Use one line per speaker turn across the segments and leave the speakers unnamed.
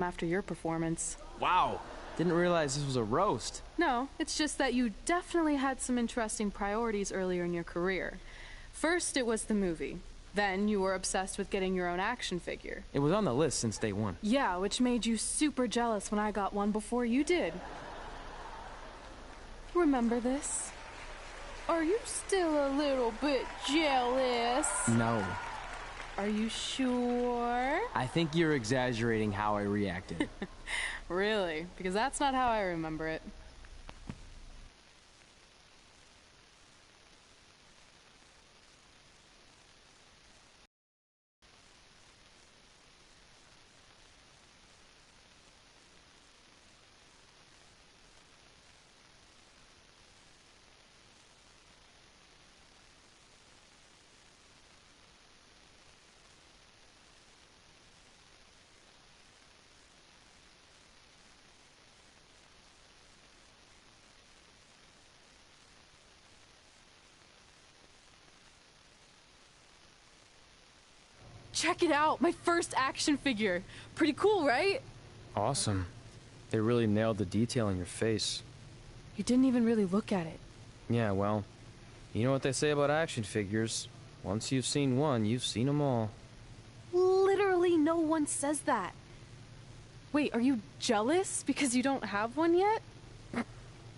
after your performance.
Wow, didn't realize this was a roast.
No, it's just that you definitely had some interesting priorities earlier in your career. First, it was the movie. Then you were obsessed with getting your own action figure.
It was on the list since day one.
Yeah, which made you super jealous when I got one before you did. Remember this? Are you still a little bit jealous?
No.
Are you sure?
I think you're exaggerating how I reacted.
Really? Because that's not how I remember it. Check it out, my first action figure. Pretty cool, right?
Awesome. They really nailed the detail in your face.
You didn't even really look at it.
Yeah, well, you know what they say about action figures. Once you've seen one, you've seen them all.
Literally no one says that. Wait, are you jealous because you don't have one yet?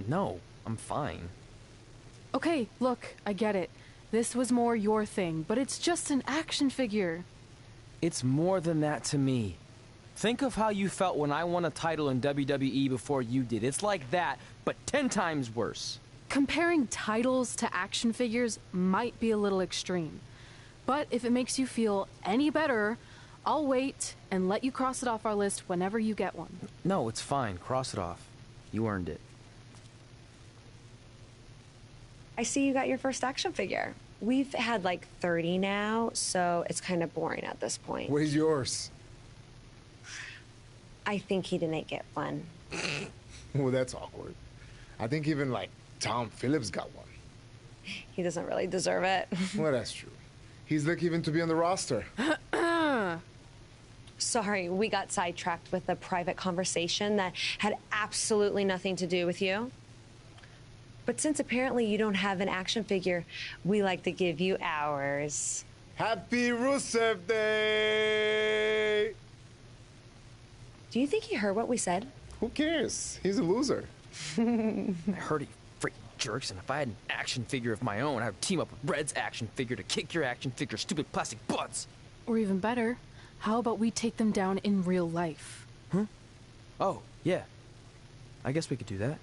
No, I'm fine.
Okay, look, I get it. This was more your thing, but it's just an action figure.
It's more than that to me. Think of how you felt when I won a title in WWE before you did. It's like that, but 10 times worse.
Comparing titles to action figures might be a little extreme. But if it makes you feel any better, I'll wait and let you cross it off our list whenever you get one.
No, it's fine. Cross it off. You earned it.
I see you got your first action figure. We've had like 30 now, so it's kind of boring at this point.
Where's yours?
I think he didn't get one.
Well, that's awkward. I think even like Tom Phillips got one.
He doesn't really deserve it.
Well, that's true. He's lucky even to be on the roster.
Sorry, we got sidetracked with a private conversation that had absolutely nothing to do with you. But since apparently you don't have an action figure, we like to give you ours.
Happy Rusev Day!
Do you think he heard what we said?
Who cares? He's a loser.
I heard he freaking jerks, and if I had an action figure of my own, I would team up with Red's action figure to kick your action figure stupid plastic butts.
Or even better, how about we take them down in real life?
Huh? Oh, yeah. I guess we could do that.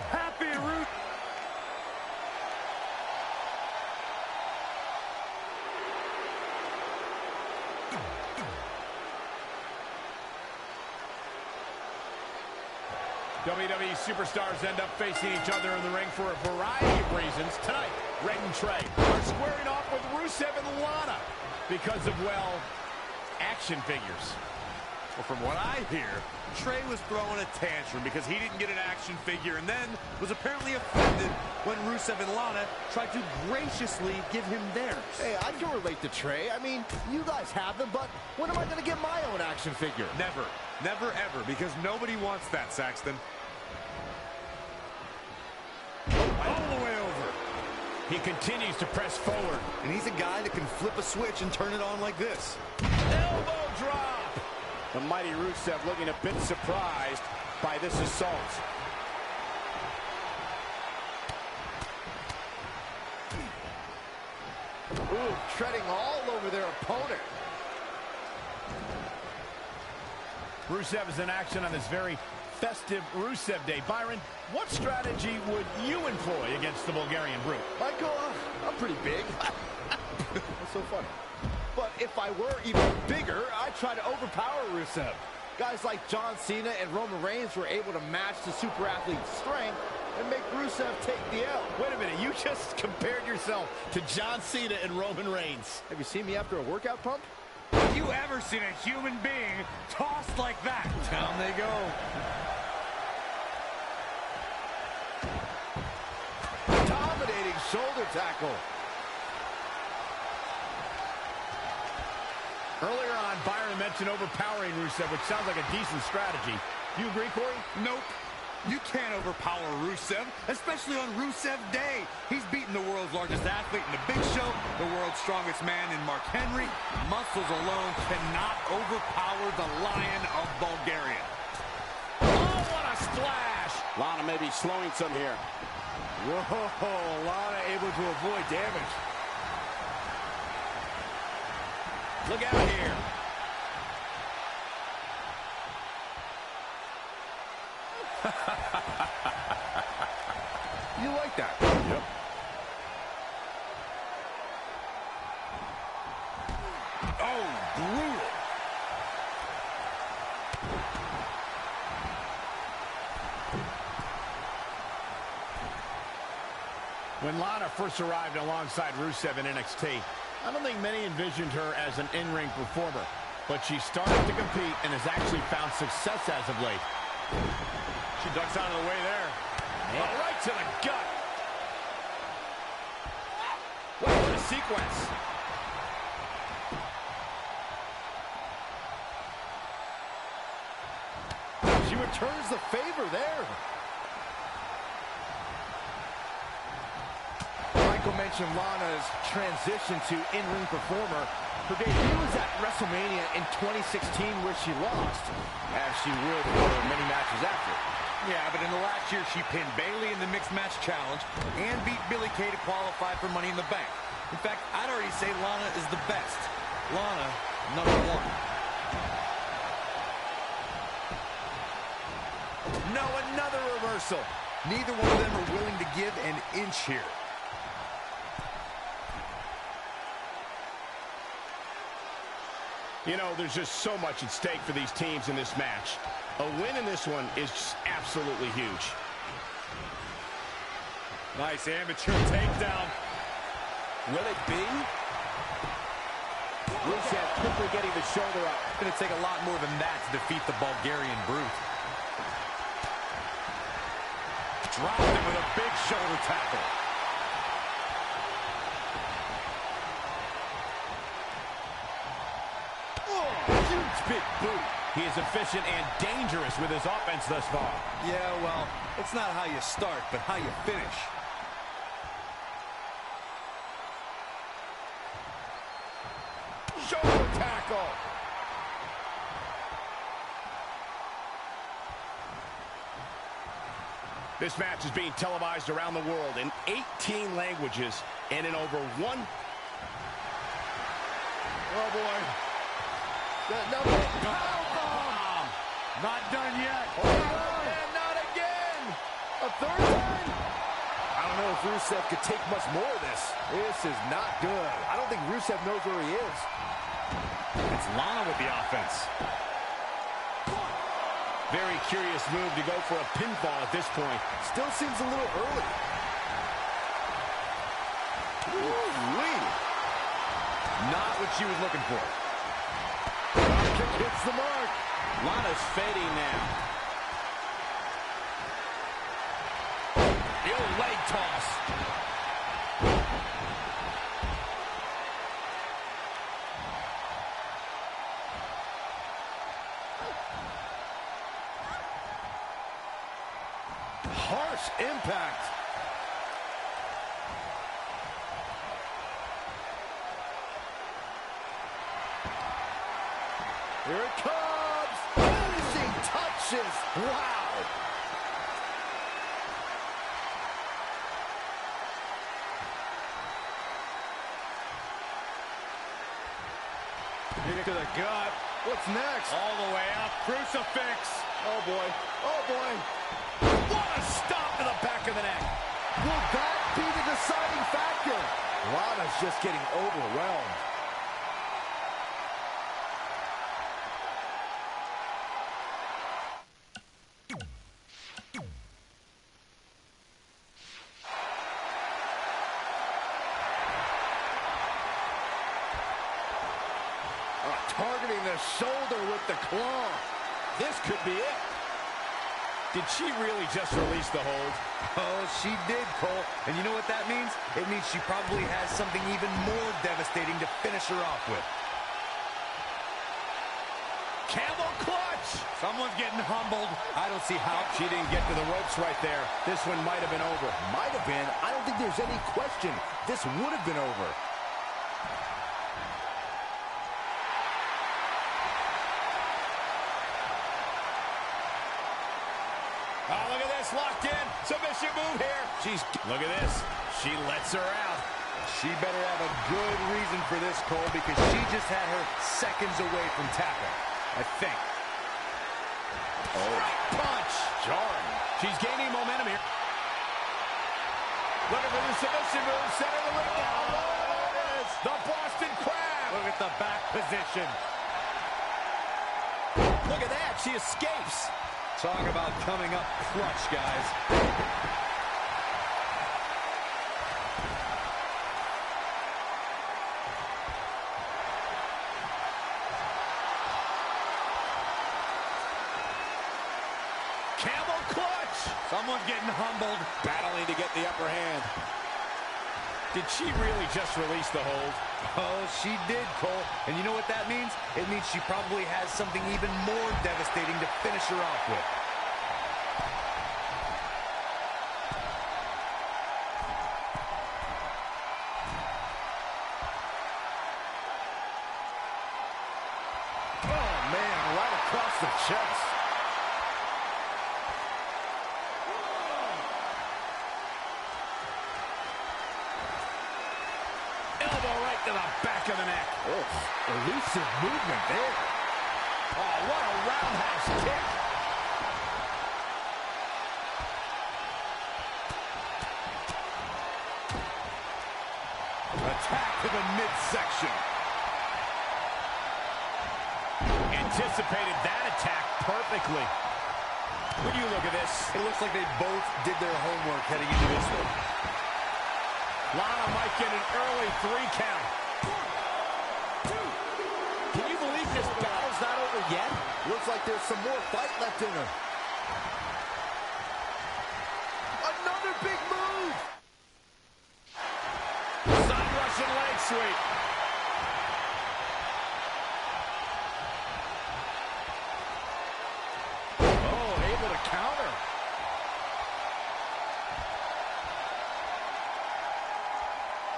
Happy Root. WWE superstars end up facing each other in the ring for a variety of reasons. Tonight, Red and Trey are squaring off with Rusev and Lana because of, well, action figures.
Well, from what I hear, Trey was throwing a tantrum because he didn't get an action figure and then was apparently offended when Rusev and Lana tried to graciously give him theirs.
Hey, I can relate to Trey. I mean, you guys have them, but when am I going to get my own action figure?
Never. Never, ever, because nobody wants that, Saxton. All the way over.
He continues to press forward.
And he's a guy that can flip a switch and turn it on like this.
Elbow drop. The mighty Rusev looking a bit surprised by this assault.
Ooh, treading all over their opponent.
Rusev is in action on this very festive Rusev Day. Byron, what strategy would you employ against the Bulgarian Brute?
Michael, I'm pretty big. What's so funny? But if I were even bigger, I'd try to overpower Rusev. Guys like John Cena and Roman Reigns were able to match the super athlete's strength and make Rusev take the L.
Wait a minute, you just compared yourself to John Cena and Roman Reigns.
Have you seen me after a workout pump?
Have you ever seen a human being tossed like that?
Down they go.
Dominating shoulder tackle.
Earlier on, Byron mentioned overpowering Rusev, which sounds like a decent strategy. Do you agree, Corey?
Nope. You can't overpower Rusev, especially on Rusev Day. He's beaten the world's largest athlete in The Big Show, the world's strongest man in Mark Henry. Muscles alone cannot overpower the Lion of Bulgaria.
Oh, what a splash!
Lana may be slowing some here.
Whoa, Lana able to avoid damage.
Look out here.
You like that?
Yep.
Oh, brutal.
When Lana first arrived alongside Rusev in NXT, I don't think many envisioned her as an in-ring performer, but she started to compete and has actually found success as of late.
She ducks out of the way there.
Oh, right to the gut. What a sequence.
She returns the favor there. Michael mentioned Lana's transition to in-ring performer. Her debut was at WrestleMania in 2016 where she lost, as she would for many matches after.
Yeah, but in the last year, she pinned Bayley in the Mixed Match Challenge and beat Billie Kay to qualify for Money in the Bank. In fact, I'd already say Lana is the best. Lana, number one. No, another reversal. Neither one of them are willing to give an inch here.
You know, there's just so much at stake for these teams in this match. A win in this one is just absolutely huge.
Nice amateur takedown.
Will it be?
Rusev quickly getting the shoulder up. It's going to take a lot more than that to defeat the Bulgarian Brute. Dropped him with a big shoulder tackle.
Huge big boot. He is efficient and dangerous with his offense thus far.
Yeah, well, it's not how you start, but how you finish.
Shoulder tackle. This match is being televised around the world in 18 languages and in over one.
Oh, boy. Powerbomb.
Not done yet.
Oh, and not again. A third time. I don't know if Rusev could take much more of this. This is not good. I don't think Rusev knows where he is.
It's Lana with the offense.
Very curious move to go for a pinfall at this point.
Still seems a little early. Ooh-wee.
Not what she was looking for.
Kick hits the mark.
Lana's fading now.
The old leg toss. Harsh impact.
Here it comes. Finishing touches. Wow.
Kick to the gut.
What's next?
All the way up. Crucifix.
Oh, boy. Oh, boy.
What a stop to the back of the neck.
Will that be the deciding factor? Lana's just getting overwhelmed. Targeting the shoulder with the claw.
This could be it. Did she really just release the hold?
Oh, she did, Cole. And you know what that means? It means she probably has something even more devastating to finish her off with.
Camel clutch.
Someone's getting humbled. I don't see how.
She didn't get to the ropes right there. This one might have been over.
Might have been. I don't think there's any question. This would have been over.
Oh, look at this, locked in. Submission move here. Look at this. She lets her out.
She better have a good reason for this, Cole, because she just had her seconds away from tapping, I think.
Straight punch.
Jarring.
She's gaining momentum here. Looking for the submission move. Center of the ring now. Oh, it is. The Boston Crab.
Look at the back position.
Look at that. She escapes.
Talk about coming up clutch, guys.
Camel clutch.
Someone's getting humbled.
Battling to get the upper hand.
Did she really just release the hold?
Oh, she did, Cole. And you know what that means? It means she probably has something even more devastating to finish her off with.
Oh, man, right across the chest.
Elbow right to the back of the neck.
Oh, elusive movement there.
Oh, what a roundhouse kick.
Attack to the midsection.
Anticipated that attack perfectly. When you look at this,
It looks like they both did their homework heading into this one.
Lana might get an early 3 count. 1, 2. Can you believe this battle's not over yet?
Looks like there's some more fight left in her. Another big move.
Side Russian leg sweep. Oh, able to counter.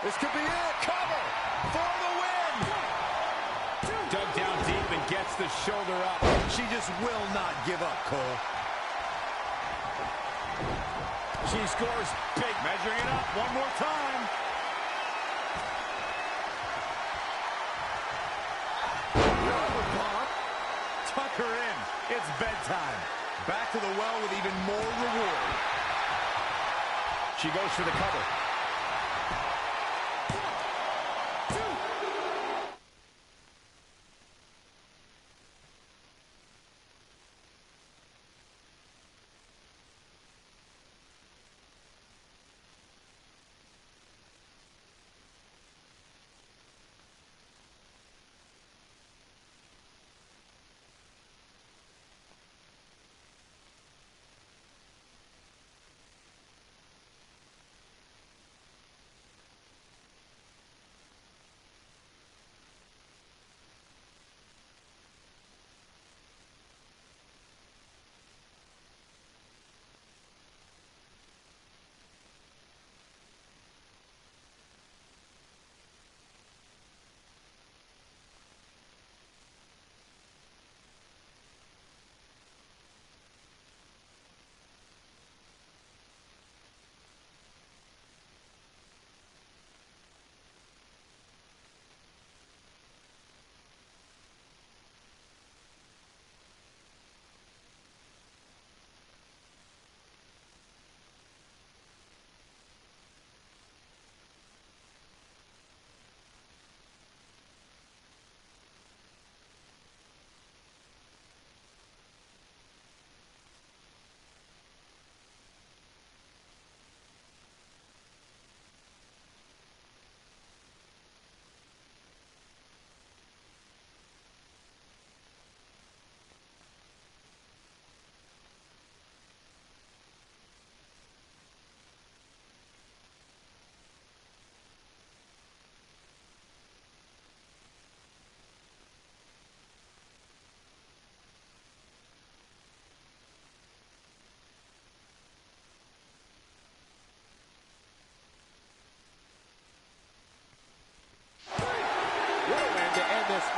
This could be it.
Cover for the win. 1, 2. Dug down deep and gets the shoulder up.
She just will not give up, Cole.
She scores big.
Measuring it up one more time. Tuck her in. It's bedtime. Back to the well with even more reward.
She goes for the cover.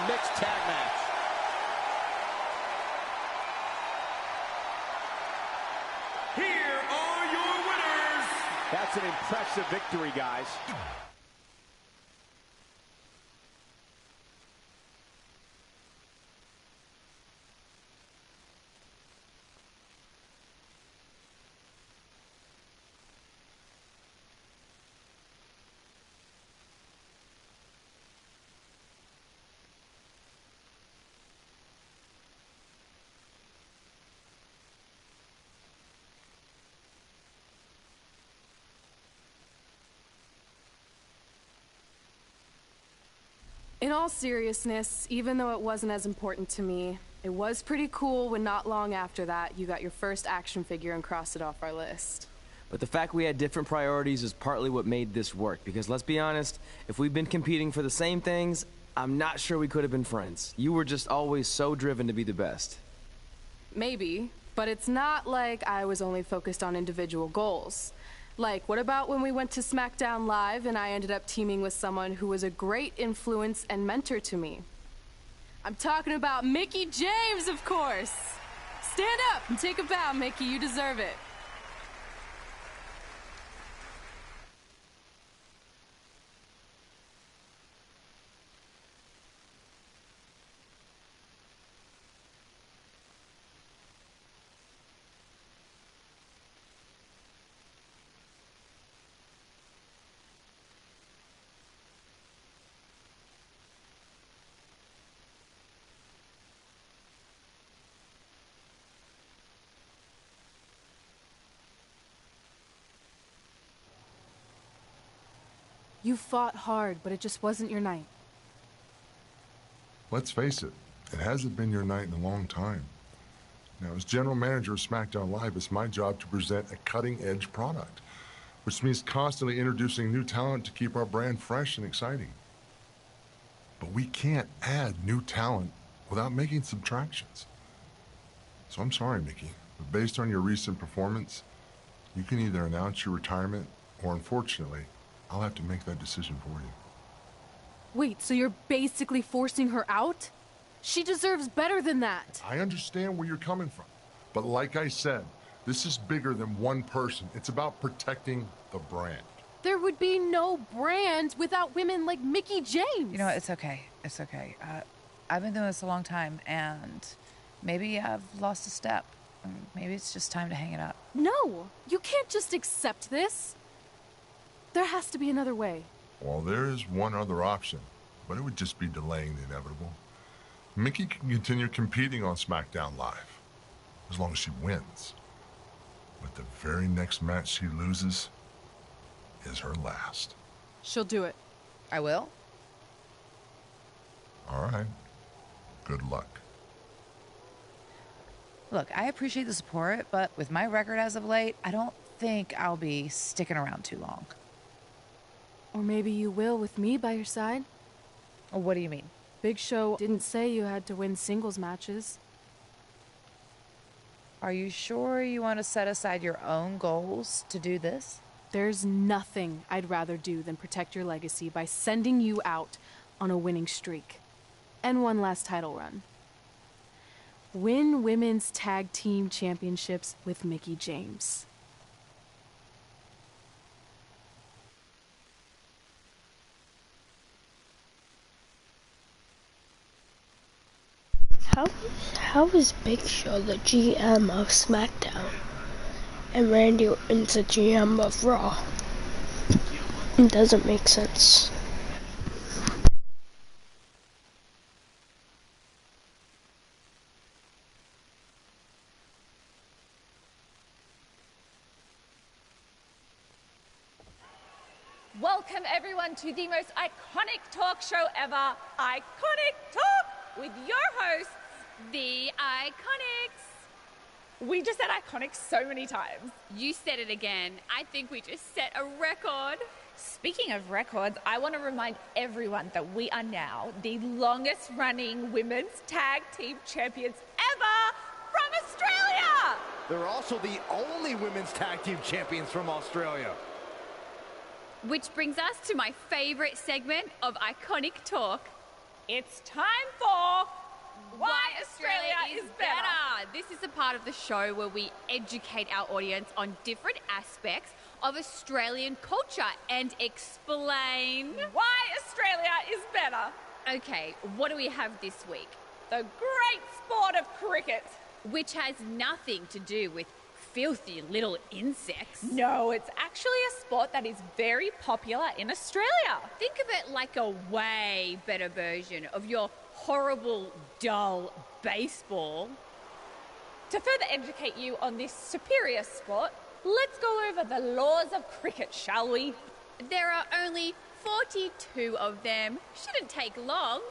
mixed tag match.
Here are your winners.
That's an impressive victory, guys.
In all seriousness, even though it wasn't as important to me, it was pretty cool when not long after that you got your first action figure and crossed it off our list.
But the fact we had different priorities is partly what made this work, because let's be honest, if we'd been competing for the same things, I'm not sure we could have been friends. You were just always so driven to be the best.
Maybe, but it's not like I was only focused on individual goals. Like, what about when we went to SmackDown Live and I ended up teaming with someone who was a great influence and mentor to me? I'm talking about Mickie James, of course! Stand up and take a bow, Mickie, you deserve it. You fought hard, but it just wasn't your night.
Let's face it, it hasn't been your night in a long time. Now, as general manager of SmackDown Live, it's my job to present a cutting-edge product, which means constantly introducing new talent to keep our brand fresh and exciting. But we can't add new talent without making subtractions. So I'm sorry, Mickie, but based on your recent performance, you can either announce your retirement or, unfortunately, I'll have to make that decision for you.
Wait, so you're basically forcing her out? She deserves better than that.
I understand where you're coming from. But like I said, this is bigger than one person. It's about protecting the brand.
There would be no brand without women like Mickie James.
You know what? It's okay. It's okay. I've been doing this a long time, and maybe I've lost a step. Maybe it's just time to hang it up.
No, you can't just accept this. There has to be another way.
Well, there is one other option, but it would just be delaying the inevitable. Mickie can continue competing on SmackDown Live, as long as she wins. But the very next match she loses is her last.
She'll do it.
I will?
All right. Good luck.
Look, I appreciate the support, but with my record as of late, I don't think I'll be sticking around too long.
Or maybe you will with me by your side.
What do you mean?
Big Show didn't say you had to win singles matches.
Are you sure you want to set aside your own goals to do this?
There's nothing I'd rather do than protect your legacy by sending you out on a winning streak. And one last title run. Win women's tag team championships with Mickie James.
How is Big Show the GM of SmackDown and Randy Orton's the GM of Raw? It doesn't make sense.
Welcome everyone to the most iconic talk show ever, Iconic Talk, with your hosts, The Iconics. We just said iconic so many times.
You said it again. I think we just set a record.
Speaking of records, I want to remind everyone that we are now the longest running women's tag team champions ever from Australia.
They're also the only women's tag team champions from Australia.
Which brings us to my favorite segment of Iconic Talk.
It's time for Why Australia is Better.
This is a part of the show where we educate our audience on different aspects of Australian culture and explain
why Australia is better.
Okay, what do we have this week?
The great sport of cricket.
Which has nothing to do with filthy little insects.
No, it's actually a sport that is very popular in Australia.
Think of it like a way better version of your horrible, dull baseball.
To further educate you on this superior sport, let's go over the laws of cricket, shall we?
There are only 42 of them. Shouldn't take long.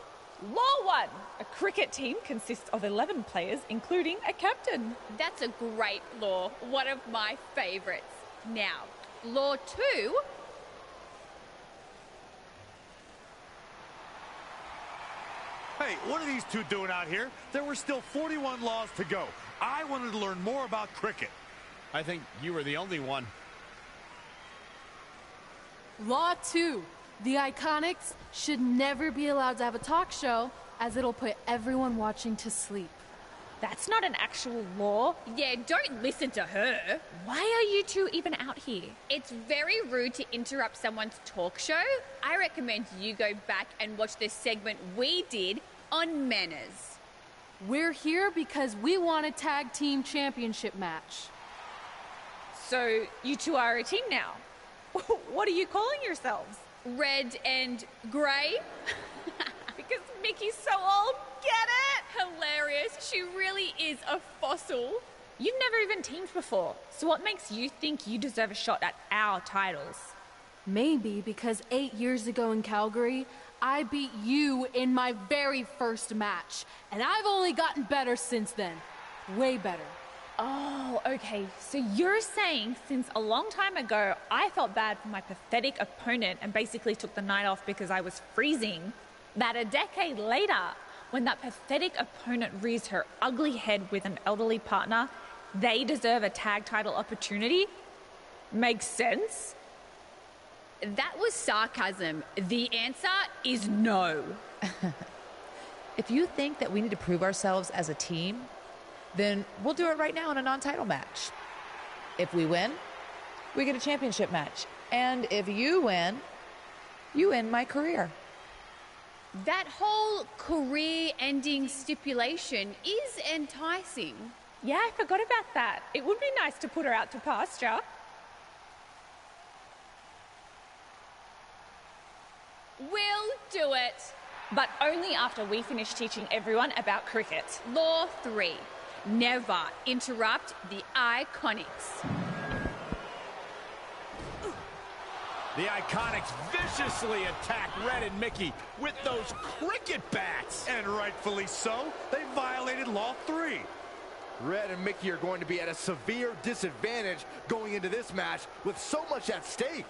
Law 1. A cricket team consists of 11 players, including a captain.
That's a great law. One of my favourites. Now, Law 2.
Hey, what are these two doing out here? There were still 41 laws to go. I wanted to learn more about cricket.
I think you were the only one.
Law 2. The Iconics should never be allowed to have a talk show, as it'll put everyone watching to sleep.
That's not an actual law.
Yeah, don't listen to her.
Why are you two even out here?
It's very rude to interrupt someone's talk show. I recommend you go back and watch the segment we did on manners.
We're here because we want a tag team championship match.
So you two are a team now. What are you calling yourselves?
Red and grey?
Because Mickey's so old. Get it?
Hilarious. She really is a fossil.
You've never even teamed before. So what makes you think you deserve a shot at our titles?
Maybe because 8 years ago in Calgary, I beat you in my very first match. And I've only gotten better since then. Way better.
Oh, okay. So you're saying since a long time ago, I felt bad for my pathetic opponent and basically took the night off because I was freezing, that a decade later, when that pathetic opponent rears her ugly head with an elderly partner, they deserve a tag title opportunity? Makes sense?
That was sarcasm. The answer is no.
If you think that we need to prove ourselves as a team, then we'll do it right now in a non-title match. If we win, we get a championship match. And if you win, you end my career.
That whole career-ending stipulation is enticing.
Yeah, I forgot about that. It would be nice to put her out to pasture.
We'll do it.
But only after we finish teaching everyone about cricket.
Law 3. Never interrupt the Iconics.
The Iconics viciously attack Red and Mickey with those cricket bats.
And rightfully so. They violated Law 3.
Red and Mickey are going to be at a severe disadvantage going into this match with so much at stake.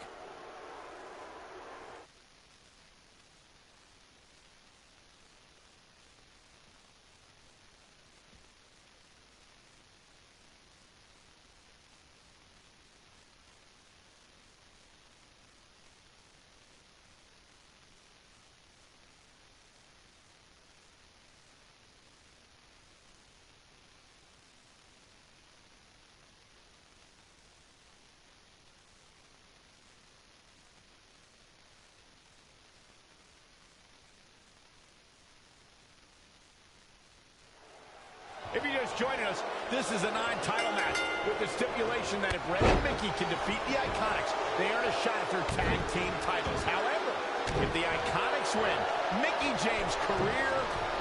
If you're just joining us, this is a non-title match with the stipulation that if Red and Mickey can defeat the Iconics, they earn a shot at their tag team titles. However, if the Iconics win, Mickie James' career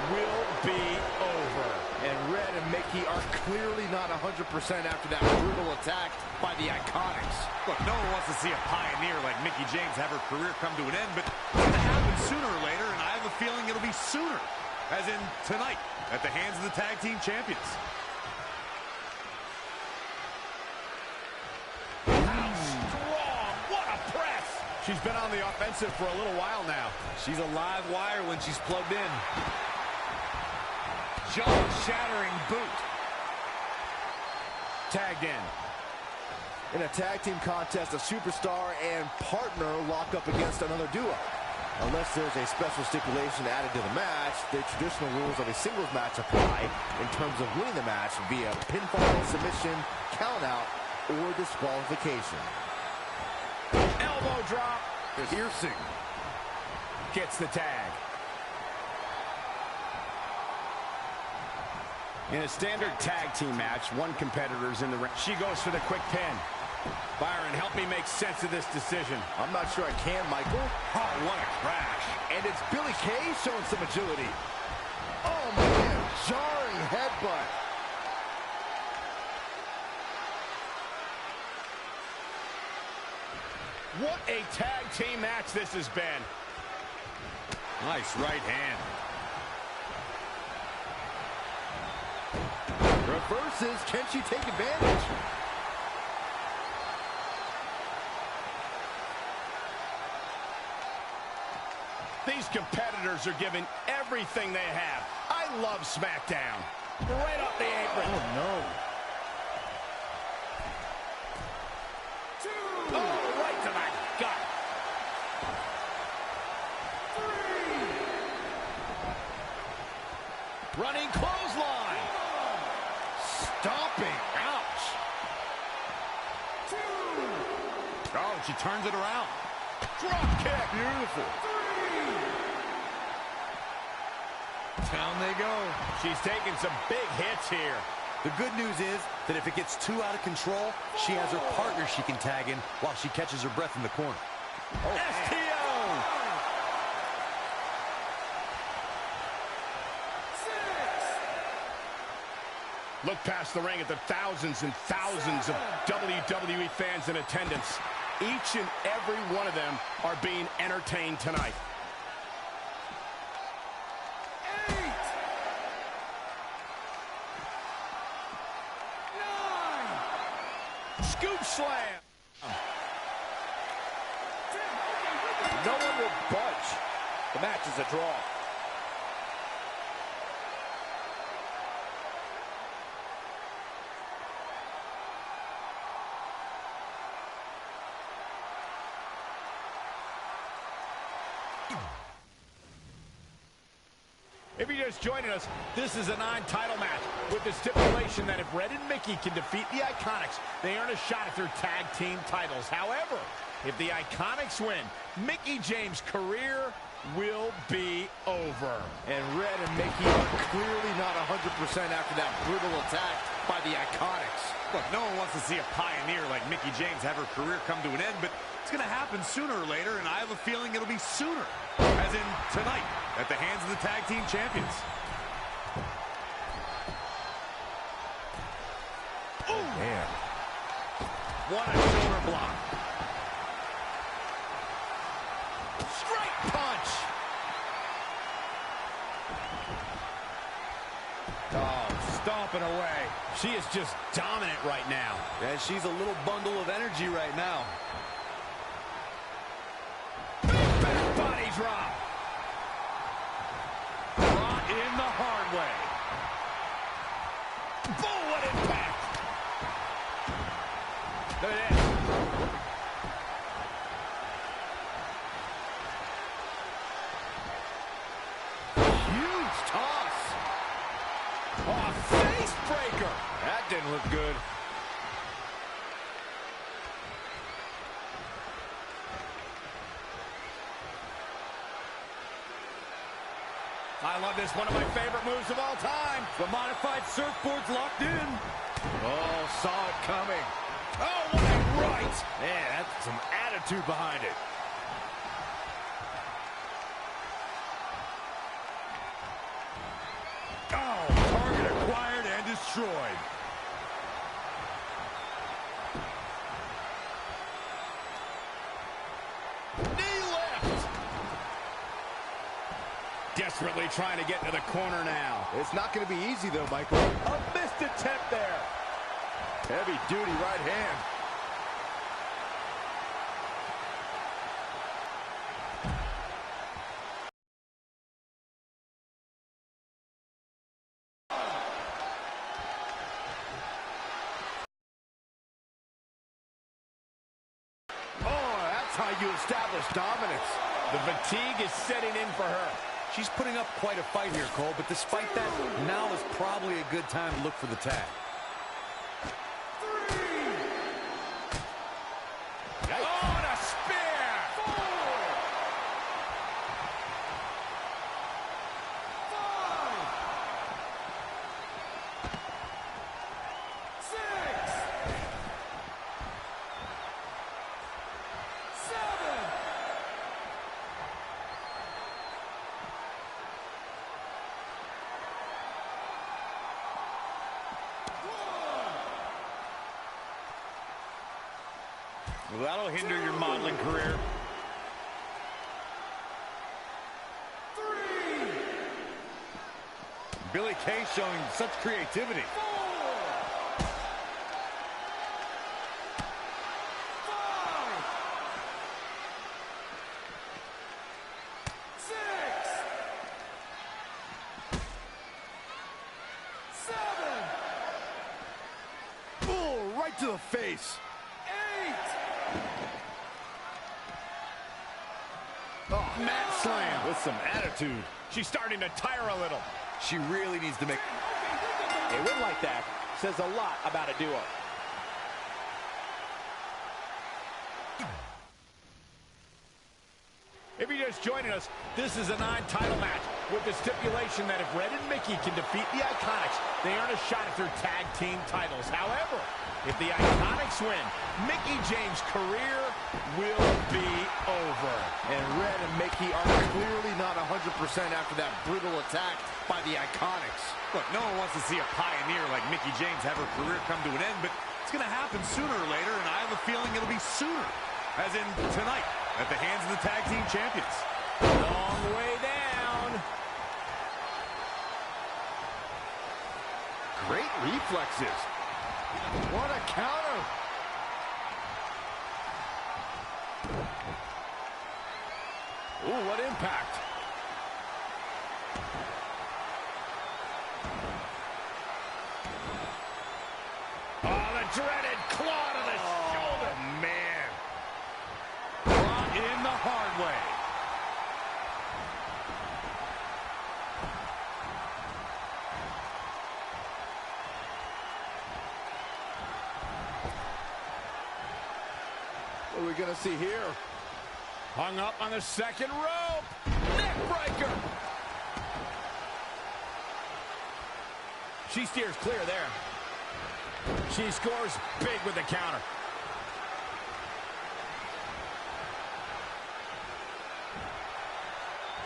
will be over.
And Red and Mickey are clearly not 100% after that brutal attack by the Iconics.
Look, no one wants to see a pioneer like Mickie James have her career come to an end, but it's going to happen sooner or later, and I have a feeling it'll be sooner, as in tonight, at the hands of the tag team champions.
How strong! What a press! She's been on the offensive for a little while now.
She's a live wire when she's plugged in. Jaw-shattering boot.
Tagged in.
In a tag team contest, a superstar and partner lock up against another duo. Unless there's a special stipulation added to the match, the traditional rules of a singles match apply in terms of winning the match via pinfall, submission, countout, or disqualification.
Elbow drop. Piercing. Gets the tag. In a standard tag team match, one competitor's in the ring. She goes for the quick pin. Byron, help me make sense of this decision.
I'm not sure I can, Michael.
Oh, what a crash.
And it's Billie Kay showing some agility. Oh, man, jarring headbutt.
What a tag team match this has been. Nice right hand.
Reverses. Can she take advantage?
These competitors are giving everything they have. I love SmackDown. Right off the apron.
Oh, no.
Oh, right to the gut. 3. Running clothesline.
Stomping. Ouch.
2. Oh, she turns it around. Drop kick.
Beautiful.
3. Down they go. She's taking some big hits here.
The good news is that if it gets too out of control, she has her partner she can tag in while she catches her breath in the corner.
Oh, STO! 6. Look past the ring at the thousands and thousands of WWE fans in attendance. Each and every one of them are being entertained tonight. 8. 9. Scoop slam.
No one will budge. The match is a draw.
If you're just joining us, this is a non-title match with the stipulation that if Red and Mickey can defeat the Iconics, they earn a shot at their tag team titles. However, if the Iconics win, Mickie James' career will be over.
And Red and Mickey are clearly not 100% after that brutal attack by the Iconics.
Look, no one wants to see a pioneer like Mickie James have her career come to an end, but it's going to happen sooner or later, and I have a feeling it'll be sooner, as in tonight, at the hands of the tag team champions.
Oh, man.
What a shoulder block. Straight punch. Oh, stomping away. She is just dominant right now.
And she's a little bundle of energy right now.
Back body drop. Brought in the hard way. Boom, what impact. Look at this. Huge toss. Oh, face breaker. That didn't look good. I love this, one of my favorite moves of all time.
The modified surfboard's locked in.
Oh, saw it coming.
Oh, what a right.
Man, that's some attitude behind it.
Oh, target acquired and destroyed.
Knee lift. Desperately trying to get into the corner now.
It's not going to be easy, though, Michael.
A missed attempt there.
Heavy duty right hand. Oh, that's That's how you establish dominance.
The fatigue is setting in for her.
She's putting up quite a fight here, Cole, but despite that, now is probably a good time to look for the tag.
Oh, and a spear!
4, 5, 6, 7.
Well, that'll hinder your modeling career.
3,
Billie Kay showing such creativity.
4, 5, 6, 7. Ooh, right to the face. 8. Oh, mat slam with some attitude.
She's starting to tire a little.
She really needs to make...
A win like that says a lot about a duo.
If you're just joining us, this is a 9-title match with the stipulation that if Red and Mickey can defeat the Iconics, they earn a shot at their tag team titles. However, if the Iconics win, Mickie James' career will be over.
And Red and Mickey are clearly not 100% after that brutal attack by the Iconics.
Look, no one wants to see a pioneer like Mickie James have her career come to an end, but it's going to happen sooner or later, and I have a feeling it'll be sooner, as in tonight, at the hands of the tag team champions.
Long way down.
Great reflexes. What a counter. Ooh, what impact.
Oh, the dreaded claw to the shoulder.
Man. Brought in the hard way.
What are we going to see here?
Hung up on the second rope. Neck breaker. She steers clear there. She scores big with the counter.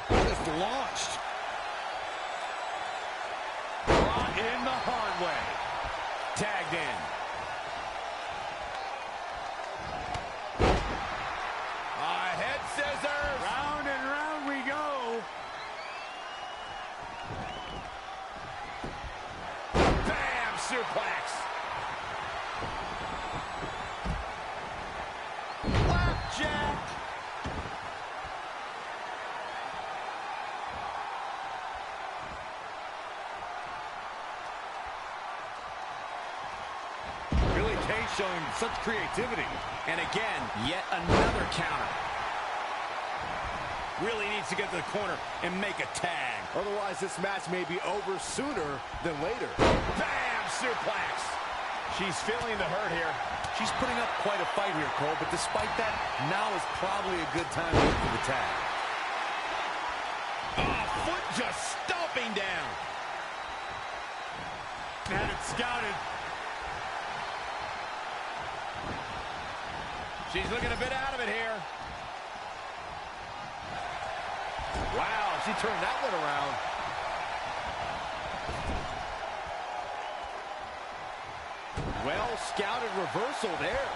Just launched. Brought in the hard way.
Tagged in. Head scissors.
Round and round we go.
Bam! Suplex. Flapjack.
Billie Kay showing such creativity.
And again, yet another counter. Really needs to get to the corner and make a tag.
Otherwise, this match may be over sooner than later.
Bam! Suplex. She's feeling the hurt here.
She's putting up quite a fight here, Cole, but despite that, now is probably a good time to look for the tag.
Oh, foot just stomping down.
Had it scouted.
She's looking a bit out of it here.
Wow, she turned that one around. Well scouted reversal there.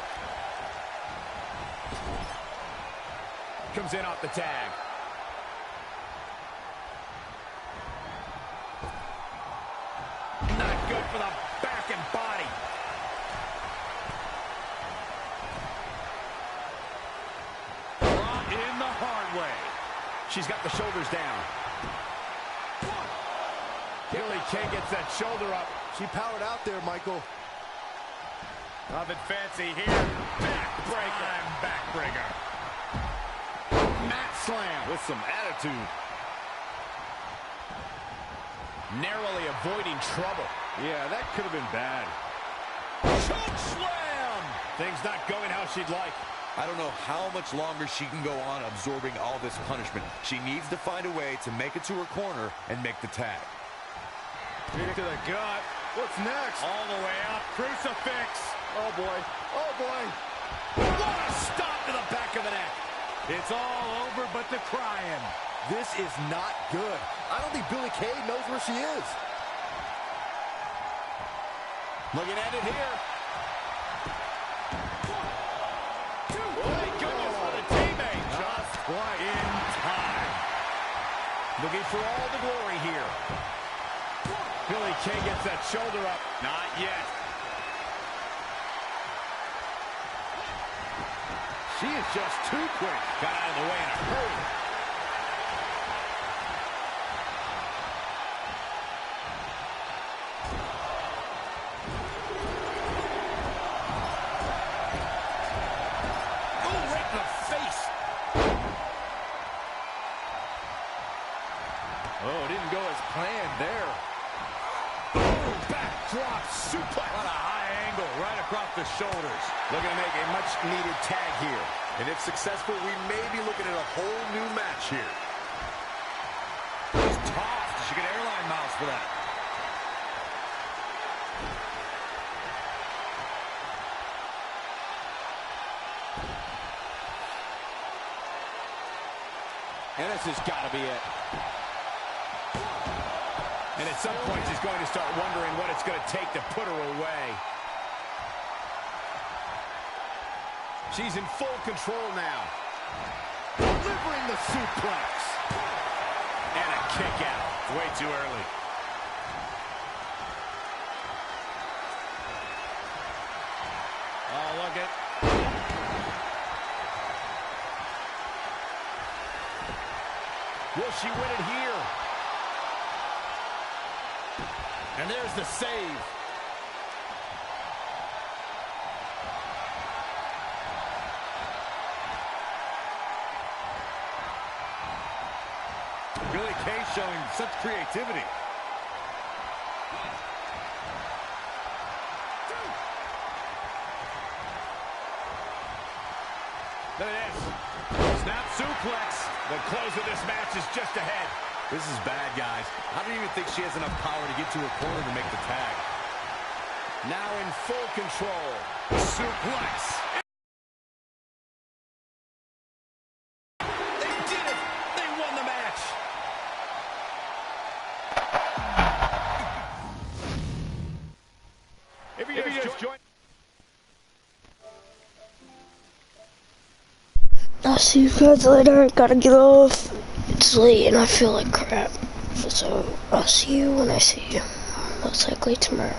Comes in off the tag. Not good for the back and body.
Brought in the hard way.
She's got the shoulders down. Billie Kay gets that shoulder up.
She powered out there, Michael.
Nothing fancy here. Backbreaker. Backbreaker. slam with some attitude. Narrowly avoiding trouble.
Yeah, that could have been bad.
Choke slam! Things not going how she'd like.
I don't know how much longer she can go on absorbing all this punishment. She needs to find a way to make it to her corner and make the tag.
Kick to the gut. What's next?
All the way up. Crucifix.
Oh, boy. Oh, boy.
What a stop to the back of the neck.
It's all over but the crying.
This is not good. I don't think Billie Kay knows where she is. Looking at it here.
In time.
Looking for all the glory here. Billie Kay gets that shoulder up. Not yet.
She is just too quick.
Got out of the way in a hurry. Oh, right in the face.
Oh, didn't go as planned there.
Boom, backdrop suplex.
What a high angle right across the shoulders.
Looking to make a much-needed tag here.
And if successful, we may be looking at a whole new match here.
She's tossed. She get airline miles for that.
And this has got to be it. And at some point, she's going to start wondering what it's going to take to put her away. She's in full control now.
Delivering the suplex.
And a kick out.
Way too early. Oh, look at.
Will she win it here? And there's the save.
Billie Kay showing such creativity.
Look at this. Snap suplex. The close of this match is just ahead.
This is bad, guys. I don't even think she has enough power to get to her corner to make the tag.
Now in full control. Suplex. They did it. They won the match. If you just join.
I'll see you guys later. I gotta get off. It's late and I feel like crap. So I'll see you when I see you. Most likely tomorrow.